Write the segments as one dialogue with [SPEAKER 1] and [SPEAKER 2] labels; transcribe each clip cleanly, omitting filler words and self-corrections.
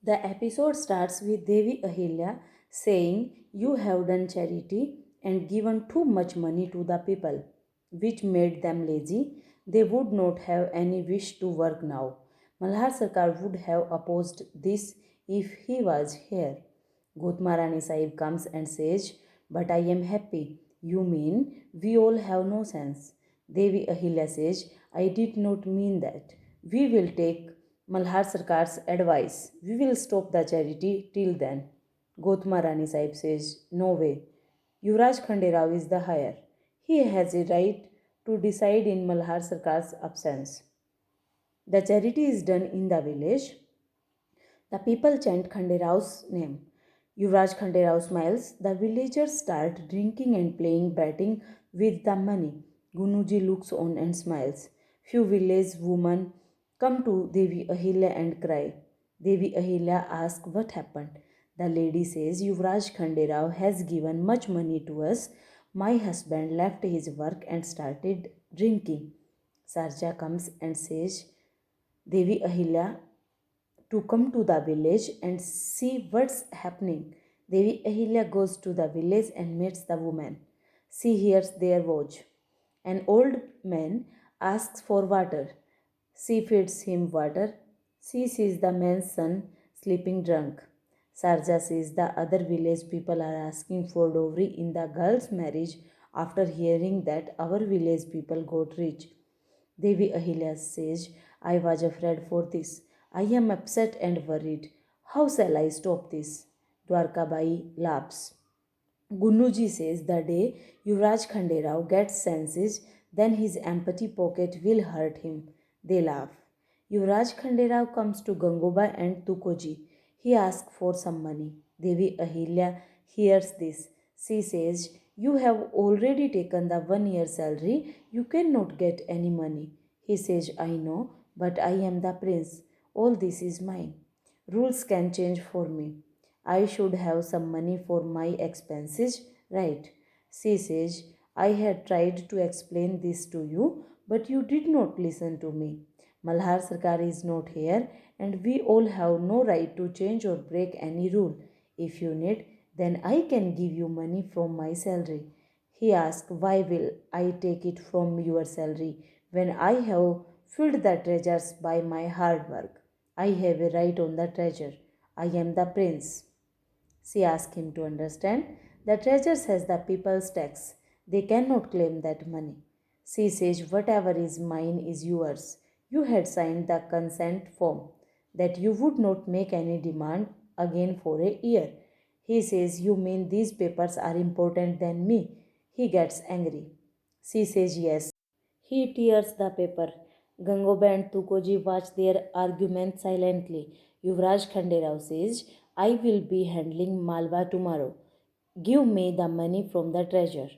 [SPEAKER 1] The episode starts with Devi Ahilya saying, "You have done charity and given too much money to the people, which made them lazy. They would not have any wish to work now." Malhar Sarkar would have opposed this if he was here. Gotmarani Sahib comes and says, "But I am happy." "You mean we all have no sense?" Devi Ahilya says, "I did not mean that. We will take Malhar Sarkar's advice. We will stop the charity till then." Gotma Rani Sahib says, "No way. Yuvraj Khanderao is the higher. He has a right to decide in Malhar Sarkar's absence." The charity is done in the village. The people chant Khanderao's name. Yuvraj Khanderao smiles. The villagers start drinking and playing betting with the money. Gunuji looks on and smiles. Few village women come to Devi Ahilya and cry. Devi Ahilya asks what happened. The lady says, "Yuvraj Khanderao has given much money to us. My husband left his work and started drinking." Sarja comes and says, Devi Ahilya to come to the village and see what's happening. Devi Ahilya goes to the village and meets the woman. She hears their voice. An old man asks for water. She feeds him water. She sees the man's son sleeping drunk. Sarja says the other village people are asking for dowry in the girl's marriage after hearing that our village people got rich. Devi Ahilya says, "I was afraid for this. I am upset and worried. How shall I stop this?" Dwarkabai laughs. Gunuji says the day Yuvraj Khanderao gets senses, then his empty pocket will hurt him. They laugh. Yuvraj Khanderao comes to Gangobai and Tukoji. He asks for some money. Devi Ahilya hears this. She says, "You have already taken the 1 year salary. You cannot get any money." He says, "I know, but I am the prince. All this is mine. Rules can change for me. I should have some money for my expenses, right?" She says, "I had tried to explain this to you, but you did not listen to me. Malhar Sarkar is not here, and we all have no right to change or break any rule. If you need, then I can give you money from my salary." He asks, "Why will I take it from your salary when I have filled the treasures by my hard work? I have a right on the treasure. I am the prince." She asked him to understand. "The treasures has the people's tax. They cannot claim that money." She says, "Whatever is mine is yours. You had signed the consent form that you would not make any demand again for a year." He says, "You mean these papers are important than me?" He gets angry. She says, "Yes." He tears the paper. Gangoba and Tukoji watch their argument silently. Yuvraj Khanderao says, "I will be handling Malwa tomorrow. Give me the money from the treasure."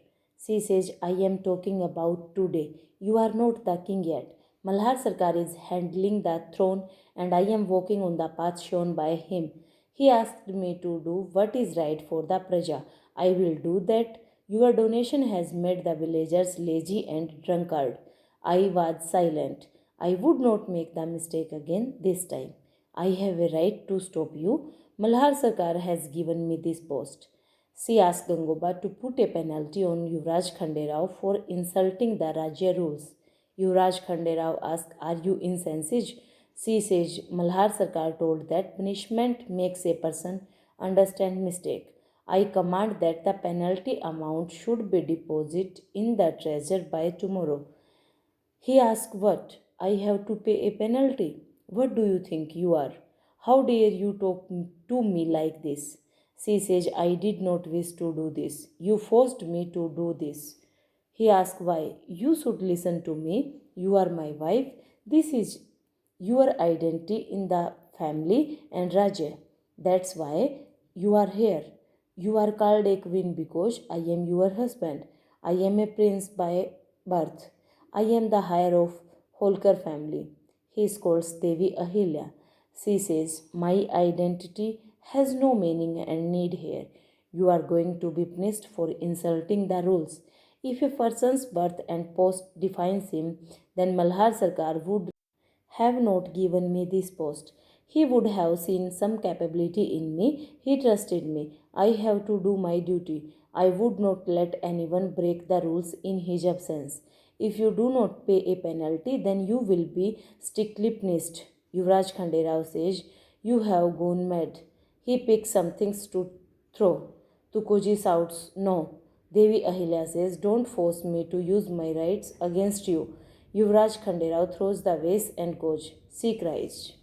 [SPEAKER 1] She says, "I am talking about today. You are not the king yet. Malhar Sarkar is handling the throne and I am walking on the path shown by him. He asked me to do what is right for the praja. I will do that. Your donation has made the villagers lazy and drunkard." I was silent. "I would not make the mistake again this time. I have a right to stop you. Malhar Sarkar has given me this post." She asked Gangoba to put a penalty on Yuvraj Khanderao for insulting the Rajya rules. Yuvraj Khanderao asked, "Are you incensed?" She says, "Malhar Sarkar told that punishment makes a person understand mistake. I command that the penalty amount should be deposited in the treasure by tomorrow." He asked, "What? I have to pay a penalty? What do you think you are? How dare you talk to me like this?" She says, "I did not wish to do this. You forced me to do this." He asked, "Why? You should listen to me. You are my wife. This is your identity in the family and Raja. That's why you are here. You are called a queen because I am your husband. I am a prince by birth. I am the heir of Holkar family." He scolds Devi Ahilya. She says, "My identity has no meaning and need here. You are going to be punished for insulting the rules. If a person's birth and post defines him, then Malhar Sarkar would have not given me this post." He would have seen some capability in me. He trusted me. I have to do my duty. I would not let anyone break the rules in his absence. If you do not pay a penalty, then you will be strictly punished. Yuvraj Khanderao says, "You have gone mad." He picks some things to throw. Tukoji shouts, "No." Devi Ahilya says, "Don't force me to use my rights against you." Yuvraj Khanderao throws the vase and goes. She cries.